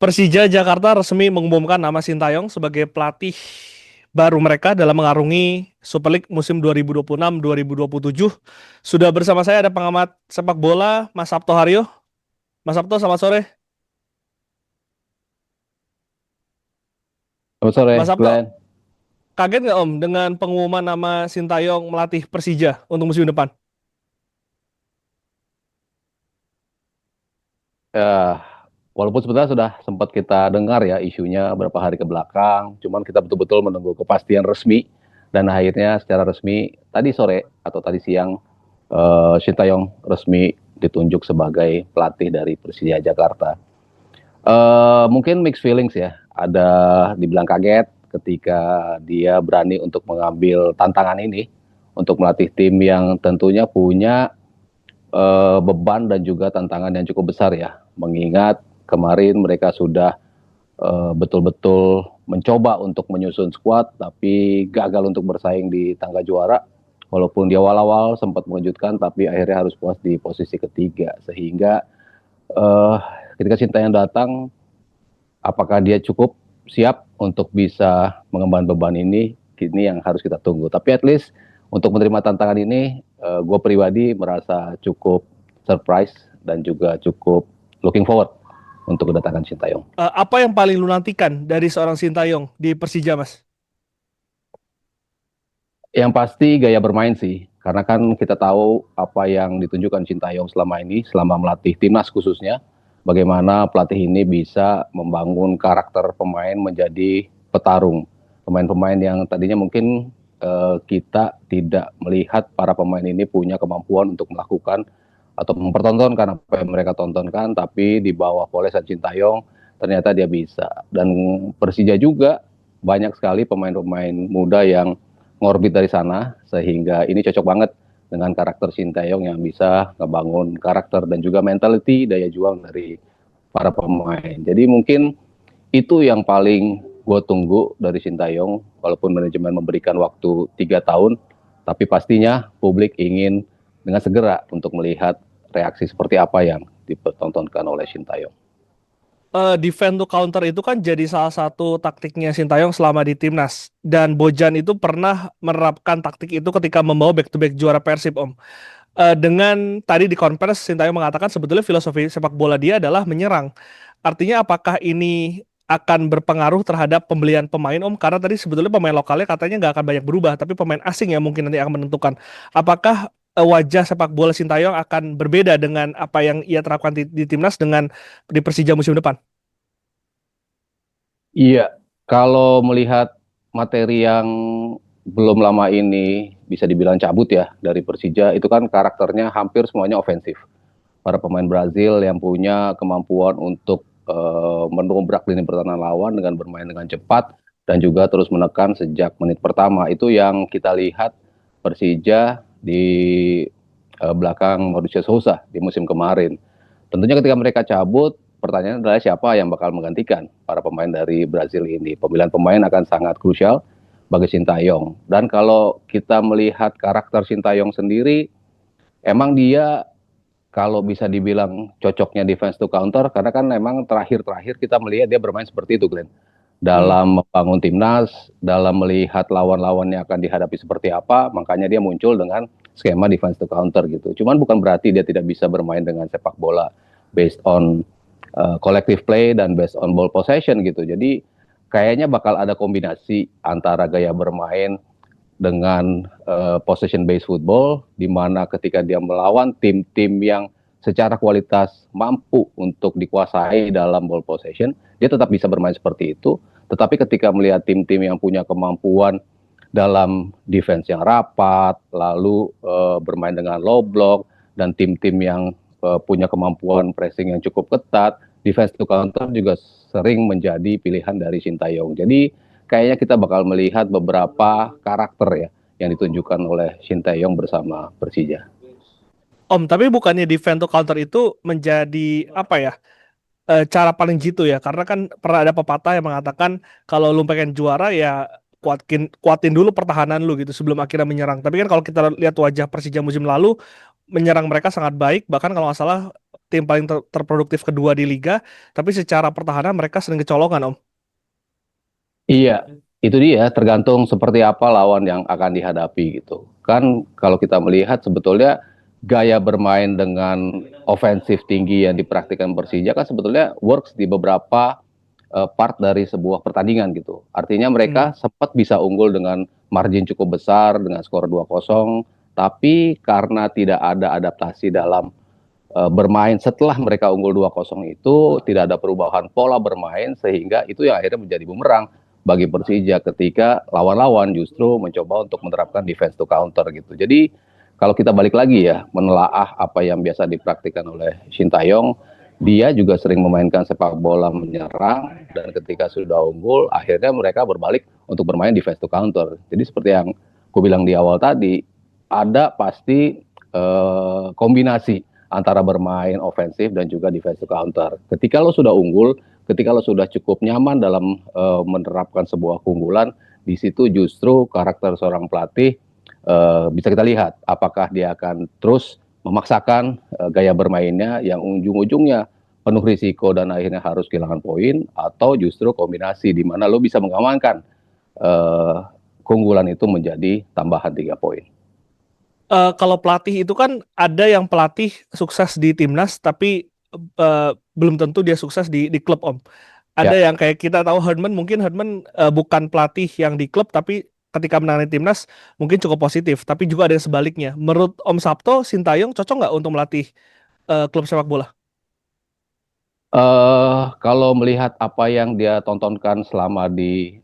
Persija Jakarta resmi mengumumkan nama Sintayong sebagai pelatih baru mereka dalam mengarungi Super League musim 2026-2027. Sudah bersama saya ada pengamat sepak bola Mas Sabto Haryo. Mas Sabto, selamat sore. Selamat sore, Mas Sabto, Glenn. kaget nggak Om dengan pengumuman nama Sintayong melatih Persija untuk musim depan? Ya, walaupun sebenarnya sudah sempat kita dengar ya isunya beberapa hari ke belakang, cuman kita betul-betul menunggu kepastian resmi dan akhirnya secara resmi tadi sore atau tadi siang Sintayong resmi ditunjuk sebagai pelatih dari Persija Jakarta. Mungkin mixed feelings ya, ada dibilang kaget ketika dia berani untuk mengambil tantangan ini untuk melatih tim yang tentunya punya beban dan juga tantangan yang cukup besar ya. Mengingat kemarin mereka sudah betul-betul mencoba untuk menyusun skuad, tapi gagal untuk bersaing di tangga juara. Walaupun di awal-awal sempat mengejutkan, tapi akhirnya harus puas di posisi ketiga. Sehingga uh, ketika Sintayong datang, apakah dia cukup siap untuk bisa mengemban beban ini yang harus kita tunggu. Tapi at least untuk menerima tantangan ini, gue pribadi merasa cukup surprise dan juga cukup looking forward untuk kedatangan Sintayong. Apa yang paling lu nantikan dari seorang Sintayong di Persija, Mas? Yang pasti gaya bermain sih, karena kan kita tahu apa yang ditunjukkan Sintayong selama ini, selama melatih timnas khususnya, bagaimana pelatih ini bisa membangun karakter pemain menjadi petarung. Pemain-pemain yang tadinya mungkin kita tidak melihat para pemain ini punya kemampuan untuk melakukan atau mempertontonkan apa yang mereka tontonkan, tapi di bawah polesan Sintayong ternyata dia bisa. Dan Persija juga banyak sekali pemain-pemain muda yang ngorbit dari sana, sehingga ini cocok banget dengan karakter Sintayong yang bisa ngebangun karakter dan juga mentality daya juang dari para pemain. Jadi mungkin itu yang paling gue tunggu dari Sintayong, walaupun manajemen memberikan waktu 3 tahun, tapi pastinya publik ingin dengan segera untuk melihat reaksi seperti apa yang dipertontonkan oleh Sintayong. Defend to counter itu kan jadi salah satu taktiknya Sintayong selama di timnas, dan Bojan itu pernah menerapkan taktik itu ketika membawa back to back juara Persib, Om. Dengan tadi di konferensi Sintayong mengatakan sebetulnya filosofi sepak bola dia adalah menyerang. Artinya apakah ini akan berpengaruh terhadap pembelian pemain, Om? Karena tadi sebetulnya pemain lokalnya katanya nggak akan banyak berubah, tapi pemain asing yang mungkin nanti akan menentukan. Apakah wajah sepak bola Sintayong akan berbeda dengan apa yang ia terapkan di timnas dengan di Persija musim depan? Iya, kalau melihat materi yang belum lama ini bisa dibilang cabut ya dari Persija, itu kan karakternya hampir semuanya ofensif. Para pemain Brazil yang punya kemampuan untuk mendobrak lini pertahanan lawan dengan bermain dengan cepat dan juga terus menekan sejak menit pertama. Itu yang kita lihat Persija di belakang Mauricio Sousa di musim kemarin. Tentunya ketika mereka cabut, pertanyaannya adalah siapa yang bakal menggantikan para pemain dari Brazil ini. Pemilihan pemain akan sangat krusial bagi Sintayong. Dan kalau kita melihat karakter Sintayong sendiri, emang dia kalau bisa dibilang cocoknya defense to counter, karena kan memang terakhir-terakhir kita melihat dia bermain seperti itu, Glenn. Hmm. Dalam membangun timnas, dalam melihat lawan-lawan yang akan dihadapi seperti apa, makanya dia muncul dengan skema defense to counter gitu. Cuman bukan berarti dia tidak bisa bermain dengan sepak bola based on collective play dan based on ball possession gitu. Jadi kayaknya bakal ada kombinasi antara gaya bermain dengan possession based football, di mana ketika dia melawan tim-tim yang secara kualitas mampu untuk dikuasai dalam ball possession, dia tetap bisa bermain seperti itu. Tetapi ketika melihat tim-tim yang punya kemampuan dalam defense yang rapat, lalu bermain dengan low block, dan tim-tim yang punya kemampuan pressing yang cukup ketat, defense to counter juga sering menjadi pilihan dari Sintayong. Jadi kayaknya kita bakal melihat beberapa karakter ya yang ditunjukkan oleh Sintayong bersama Persija. Om, tapi bukannya defend to counter itu menjadi apa ya? Cara paling jitu ya, karena kan pernah ada pepatah yang mengatakan kalau lu pengen juara ya kuatin dulu pertahanan lu gitu sebelum akhirnya menyerang. Tapi kan kalau kita lihat wajah Persija musim lalu, menyerang mereka sangat baik, bahkan kalau nggak salah tim paling terproduktif kedua di liga, tapi secara pertahanan mereka sering kecolongan, Om. Iya, itu dia tergantung seperti apa lawan yang akan dihadapi gitu. Kan kalau kita melihat sebetulnya gaya bermain dengan ofensif tinggi yang dipraktikkan Persija kan sebetulnya works di beberapa part dari sebuah pertandingan gitu. Artinya Hmm. mereka sempat bisa unggul dengan margin cukup besar dengan skor 2-0, tapi karena tidak ada adaptasi dalam bermain setelah mereka unggul 2-0 itu tidak ada perubahan pola bermain sehingga itu yang akhirnya menjadi bumerang bagi Persija ketika lawan-lawan justru mencoba untuk menerapkan defense to counter gitu. Jadi kalau kita balik lagi ya menelaah apa yang biasa dipraktikkan oleh Sintayong, dia juga sering memainkan sepak bola menyerang dan ketika sudah unggul akhirnya mereka berbalik untuk bermain defense to counter. Jadi seperti yang aku bilang di awal tadi, ada pasti kombinasi antara bermain ofensif dan juga defensive counter. Ketika lo sudah unggul, ketika lo sudah cukup nyaman dalam menerapkan sebuah keunggulan, di situ justru karakter seorang pelatih bisa kita lihat apakah dia akan terus memaksakan gaya bermainnya yang ujung-ujungnya penuh risiko dan akhirnya harus kehilangan poin, atau justru kombinasi di mana lo bisa mengamankan keunggulan itu menjadi tambahan 3 poin. Kalau pelatih itu kan ada yang pelatih sukses di timnas, tapi belum tentu dia sukses di klub, Om. Ada Ya, yang kayak kita tahu Herdman, mungkin Herdman bukan pelatih yang di klub, tapi ketika menangani timnas mungkin cukup positif. Tapi juga ada yang sebaliknya. Menurut Om Sabto, Sintayong cocok nggak untuk melatih klub sepak bola? Kalau melihat apa yang dia tontonkan selama di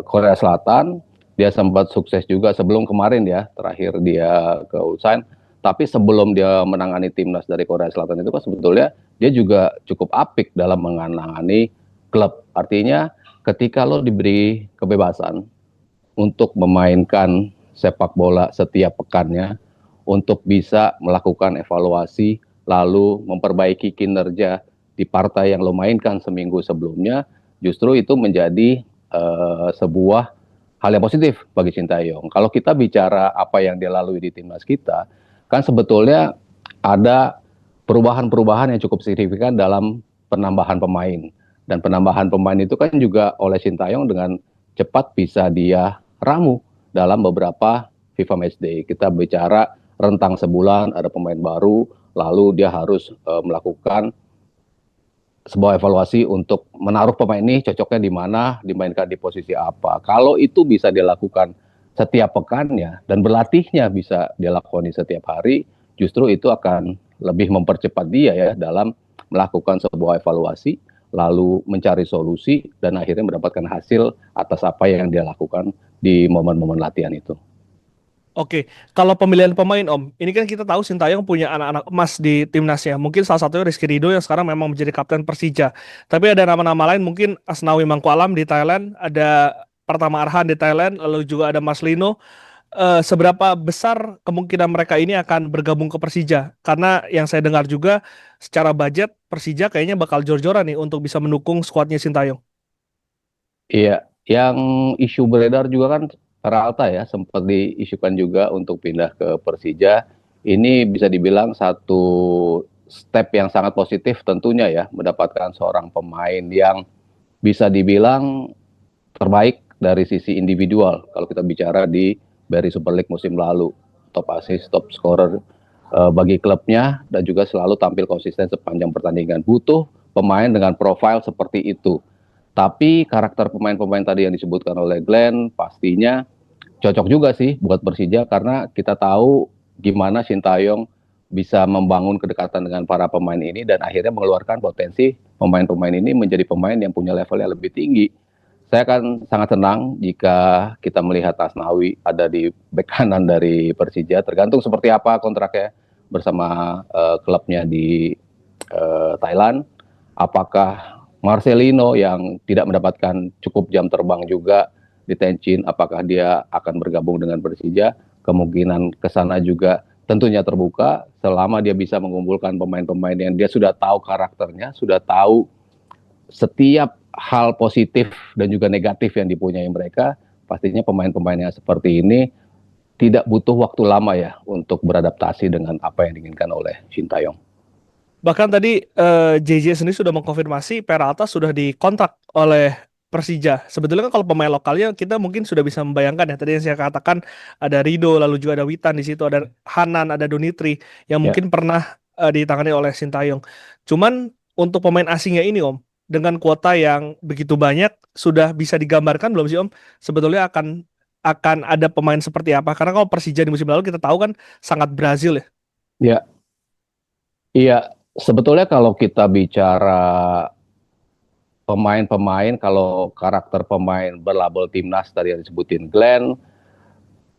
Korea Selatan, dia sempat sukses juga sebelum kemarin ya, terakhir dia ke Ulsan. Tapi sebelum dia menangani timnas dari Korea Selatan itu kan sebetulnya dia juga cukup apik dalam menangani klub. Artinya ketika lo diberi kebebasan untuk memainkan sepak bola setiap pekannya, untuk bisa melakukan evaluasi, lalu memperbaiki kinerja di partai yang lo mainkan seminggu sebelumnya, justru itu menjadi sebuah hal yang positif bagi Sintayong. Kalau kita bicara apa yang dia lalui di timnas kita, kan sebetulnya ada perubahan-perubahan yang cukup signifikan dalam penambahan pemain. Dan penambahan pemain itu kan juga oleh Sintayong dengan cepat bisa dia ramu dalam beberapa FIFA Matchday. Kita bicara rentang sebulan ada pemain baru, lalu dia harus melakukan sebuah evaluasi untuk menaruh pemain ini cocoknya di mana, dimainkan di posisi apa. Kalau itu bisa dilakukan setiap pekannya dan berlatihnya bisa dilakukan di setiap hari, justru itu akan lebih mempercepat dia ya dalam melakukan sebuah evaluasi, lalu mencari solusi dan akhirnya mendapatkan hasil atas apa yang dia lakukan di momen-momen latihan itu. Oke, kalau pemilihan pemain Om, ini kan kita tahu Sintayong punya anak-anak emas di timnasnya. Mungkin salah satunya Rizky Ridho yang sekarang memang menjadi kapten Persija. Tapi ada nama-nama lain, mungkin Asnawi Mangkualam di Thailand, ada Pratama Arhan di Thailand, lalu juga ada Mas Lino. Seberapa besar kemungkinan mereka ini akan bergabung ke Persija? Karena yang saya dengar juga secara budget Persija kayaknya bakal jor-joran nih untuk bisa mendukung skuadnya Sintayong. Iya, yang isu beredar juga kan Peralta ya sempat diisukan juga untuk pindah ke Persija. Ini bisa dibilang satu step yang sangat positif tentunya ya, mendapatkan seorang pemain yang bisa dibilang terbaik dari sisi individual. Kalau kita bicara di Bari Super League musim lalu, top assist, top scorer bagi klubnya dan juga selalu tampil konsisten sepanjang pertandingan. Butuh pemain dengan profil seperti itu. Tapi karakter pemain-pemain tadi yang disebutkan oleh Glenn pastinya cocok juga sih buat Persija karena kita tahu gimana Sintayong bisa membangun kedekatan dengan para pemain ini dan akhirnya mengeluarkan potensi pemain-pemain ini menjadi pemain yang punya level yang lebih tinggi. Saya akan sangat senang jika kita melihat Asnawi ada di bek kanan dari Persija, tergantung seperti apa kontraknya bersama klubnya di Thailand. Apakah Marcelino yang tidak mendapatkan cukup jam terbang juga di Tencin, apakah dia akan bergabung dengan Persija? Kemungkinan ke sana juga tentunya terbuka selama dia bisa mengumpulkan pemain-pemain yang dia sudah tahu karakternya, sudah tahu setiap hal positif dan juga negatif yang dipunyai mereka, pastinya pemain-pemain yang seperti ini tidak butuh waktu lama ya untuk beradaptasi dengan apa yang diinginkan oleh Sintayong. Bahkan tadi JJ sendiri sudah mengkonfirmasi Peralta sudah dikontrak oleh Persija. Sebetulnya kan kalau pemain lokalnya kita mungkin sudah bisa membayangkan ya. Tadi yang saya katakan ada Rido, lalu juga ada Witan di situ, ada Hanan, ada Donitri yang Ya, mungkin pernah ditangani oleh Sintayong. Cuman untuk pemain asingnya ini Om, dengan kuota yang begitu banyak sudah bisa digambarkan belum sih Om? Sebetulnya akan ada pemain seperti apa? Karena kalau Persija di musim lalu kita tahu kan sangat Brazil ya. ya, iya. Sebetulnya kalau kita bicara pemain-pemain, kalau karakter pemain berlabel timnas tadi yang disebutin Glenn,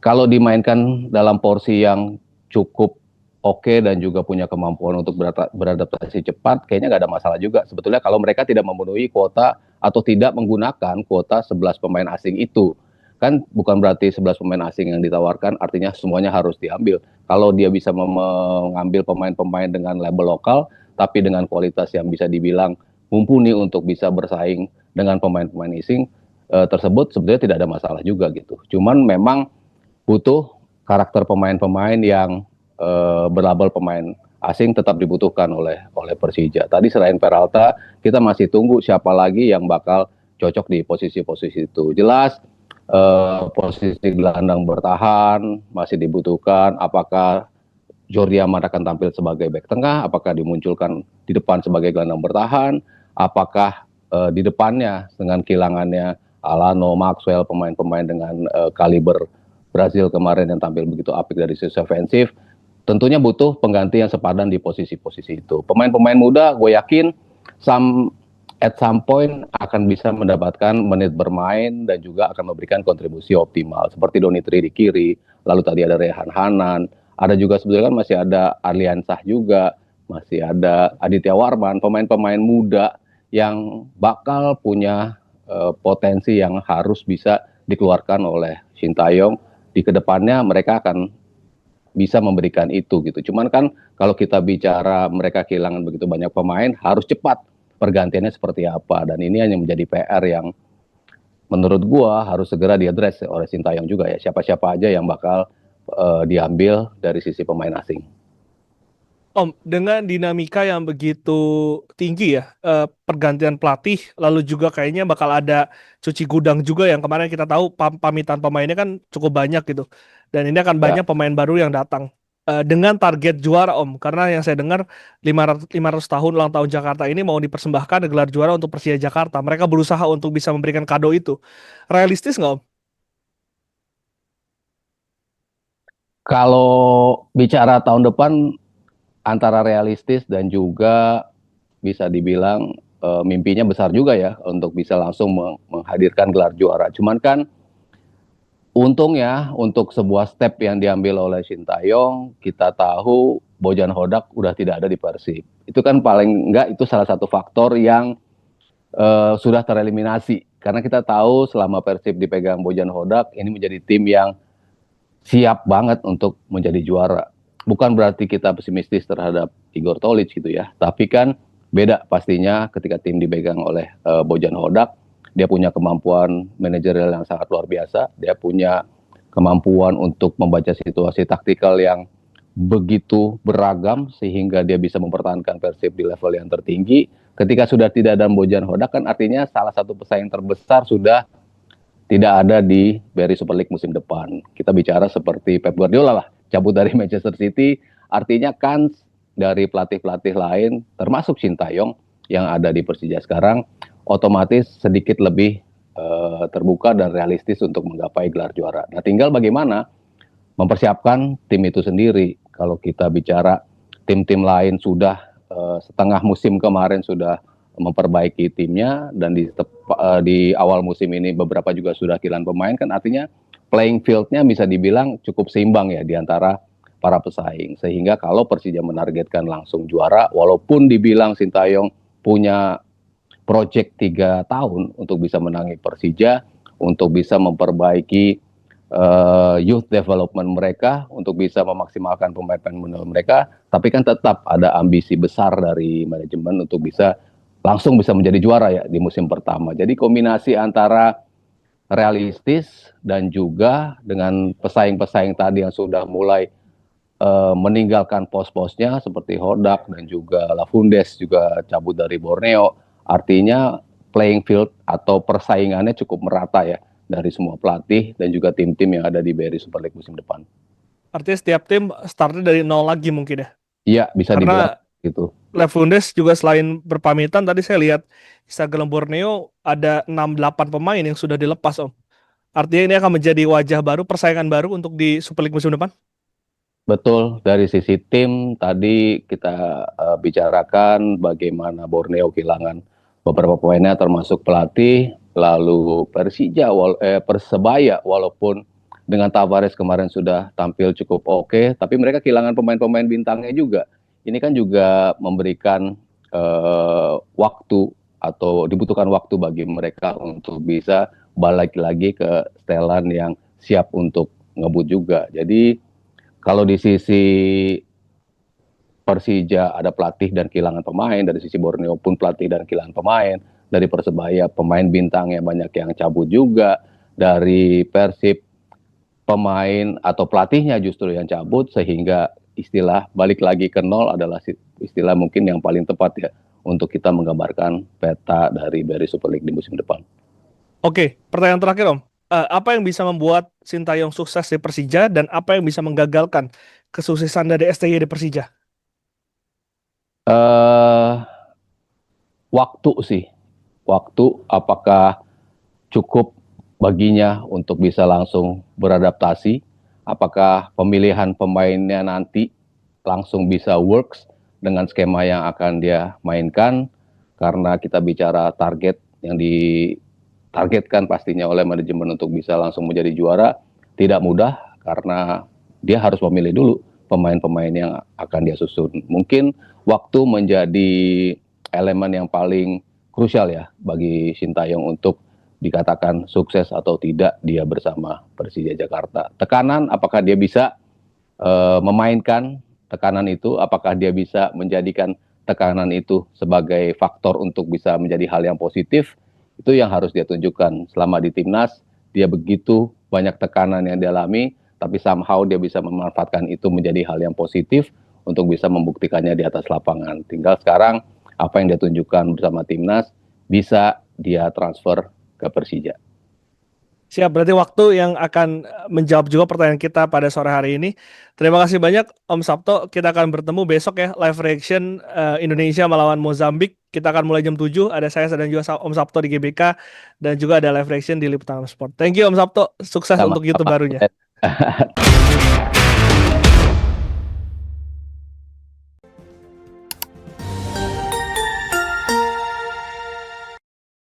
kalau dimainkan dalam porsi yang cukup oke dan juga punya kemampuan untuk beradaptasi cepat, kayaknya nggak ada masalah juga. Sebetulnya kalau mereka tidak memenuhi kuota atau tidak menggunakan kuota 11 pemain asing itu. Kan bukan berarti 11 pemain asing yang ditawarkan artinya semuanya harus diambil. Kalau dia bisa mengambil pemain-pemain dengan label lokal, tapi dengan kualitas yang bisa dibilang mumpuni untuk bisa bersaing dengan pemain-pemain asing tersebut, sebetulnya tidak ada masalah juga gitu. Cuman memang butuh karakter pemain-pemain yang berlabel pemain asing tetap dibutuhkan oleh Persija. Tadi selain Peralta, kita masih tunggu siapa lagi yang bakal cocok di posisi-posisi itu. Jelas posisi gelandang bertahan masih dibutuhkan. Apakah Jordi Amat akan tampil sebagai bek tengah? Apakah dimunculkan di depan sebagai gelandang bertahan? Apakah di depannya dengan kehilangannya Alano, Maxwell, pemain-pemain dengan kaliber Brazil kemarin yang tampil begitu apik dari sisi ofensif, tentunya butuh pengganti yang sepadan di posisi-posisi itu. Pemain-pemain muda, gue yakin at some point akan bisa mendapatkan menit bermain dan juga akan memberikan kontribusi optimal. Seperti Donitri di kiri, lalu tadi ada Rehan Hanan, ada juga sebetulnya kan masih ada Arliansah juga, masih ada Aditya Warman, pemain-pemain muda yang bakal punya potensi yang harus bisa dikeluarkan oleh Sintayong di kedepannya mereka akan bisa memberikan itu gitu. Cuman kan kalau kita bicara mereka kehilangan begitu banyak pemain, harus cepat pergantiannya seperti apa. Dan ini hanya menjadi PR yang menurut gua harus segera diadres oleh Sintayong juga ya. Siapa-siapa aja yang bakal diambil dari sisi pemain asing. Om, dengan dinamika yang begitu tinggi ya, pergantian pelatih, lalu juga kayaknya bakal ada cuci gudang juga yang kemarin kita tahu pamitan pemainnya kan cukup banyak gitu. Dan ini akan Ya, banyak pemain baru yang datang. Dengan target juara Om, karena yang saya dengar 500 tahun ulang tahun Jakarta ini mau dipersembahkan gelar juara untuk Persija Jakarta. Mereka berusaha untuk bisa memberikan kado itu. Realistis nggak Om? kalau bicara tahun depan antara realistis dan juga bisa dibilang mimpinya besar juga ya untuk bisa langsung menghadirkan gelar juara. Cuman kan untungnya untuk sebuah step yang diambil oleh Sintayong, kita tahu Bojan Hodak udah tidak ada di Persib. Itu kan paling enggak itu salah satu faktor yang sudah tereliminasi. Karena kita tahu selama Persib dipegang Bojan Hodak, ini menjadi tim yang siap banget untuk menjadi juara. Bukan berarti kita pesimistis terhadap Igor Tolic gitu ya, tapi kan beda pastinya ketika tim dipegang oleh Bojan Hodak, dia punya kemampuan manajerial yang sangat luar biasa, dia punya kemampuan untuk membaca situasi taktikal yang begitu beragam sehingga dia bisa mempertahankan Persib di level yang tertinggi. Ketika sudah tidak ada Bojan Hodak kan artinya salah satu pesaing terbesar sudah tidak ada di Barry Super League musim depan. Kita bicara seperti Pep Guardiola lah, cabut dari Manchester City, artinya kans dari pelatih-pelatih lain, termasuk Sintayong yang ada di Persija sekarang, otomatis sedikit lebih terbuka dan realistis untuk menggapai gelar juara. Nah, tinggal bagaimana mempersiapkan tim itu sendiri. Kalau kita bicara tim-tim lain sudah setengah musim kemarin sudah memperbaiki timnya dan di awal musim ini beberapa juga sudah kehilangan pemain kan artinya playing field-nya bisa dibilang cukup seimbang ya di antara para pesaing sehingga kalau Persija menargetkan langsung juara walaupun dibilang Sintayong punya project 3 tahun untuk bisa menangi Persija untuk bisa memperbaiki youth development mereka untuk bisa memaksimalkan pemain-pemain mereka, tapi kan tetap ada ambisi besar dari manajemen untuk bisa langsung bisa menjadi juara ya di musim pertama. Jadi kombinasi antara realistis dan juga dengan pesaing-pesaing tadi yang sudah mulai meninggalkan pos-posnya seperti Hodak dan juga Lafundes juga cabut dari Borneo. Artinya playing field atau persaingannya cukup merata ya dari semua pelatih dan juga tim-tim yang ada di BRI Super League musim depan. Artinya setiap tim startnya dari nol lagi mungkin ya. Iya, bisa dibilang Karena gitu. Lefundes juga selain berpamitan tadi saya lihat Instagram Borneo ada 6-8 pemain yang sudah dilepas Om. Artinya ini akan menjadi wajah baru, persaingan baru untuk di Super League musim depan. Betul, dari sisi tim tadi kita bicarakan bagaimana Borneo kehilangan beberapa pemainnya termasuk pelatih, lalu Persebaya walaupun dengan Tavares kemarin sudah tampil cukup oke, tapi mereka kehilangan pemain-pemain bintangnya juga. Ini kan juga memberikan waktu atau dibutuhkan waktu bagi mereka untuk bisa balik lagi ke setelan yang siap untuk ngebut juga. Jadi kalau di sisi Persija ada pelatih dan kehilangan pemain, dari sisi Borneo pun pelatih dan kehilangan pemain, dari Persebaya pemain bintangnya banyak yang cabut juga, dari Persib pemain atau pelatihnya justru yang cabut, sehingga istilah balik lagi ke nol adalah istilah mungkin yang paling tepat ya untuk kita menggambarkan peta dari BRI Super League di musim depan. Oke, pertanyaan terakhir Om. Apa yang bisa membuat Sintayong sukses di Persija dan apa yang bisa menggagalkan kesuksesan dari STY di Persija? Eh Waktu sih, waktu apakah cukup baginya untuk bisa langsung beradaptasi? Apakah pemilihan pemainnya nanti langsung bisa works dengan skema yang akan dia mainkan? Karena kita bicara target yang ditargetkan pastinya oleh manajemen untuk bisa langsung menjadi juara, tidak mudah karena dia harus memilih dulu pemain-pemain yang akan dia susun. Mungkin waktu menjadi elemen yang paling krusial ya bagi Sintayong untuk dikatakan sukses atau tidak dia bersama Persija Jakarta. Tekanan, apakah dia bisa memainkan tekanan itu, apakah dia bisa menjadikan tekanan itu sebagai faktor untuk bisa menjadi hal yang positif, itu yang harus dia tunjukkan. Selama di timnas, dia begitu banyak tekanan yang dialami, tapi somehow dia bisa memanfaatkan itu menjadi hal yang positif untuk bisa membuktikannya di atas lapangan. Tinggal sekarang apa yang dia tunjukkan bersama timnas bisa dia transfer ke Persija. Siap, berarti waktu yang akan menjawab juga pertanyaan kita pada sore hari ini. Terima kasih banyak Om Sabto. Kita akan bertemu besok ya, live reaction Indonesia melawan Mozambik. Kita akan mulai jam 7. Ada saya dan juga Om Sabto di GBK dan juga ada live reaction di Liputan Sport. Thank you Om Sabto. Sukses untuk YouTube Sama-sama. barunya.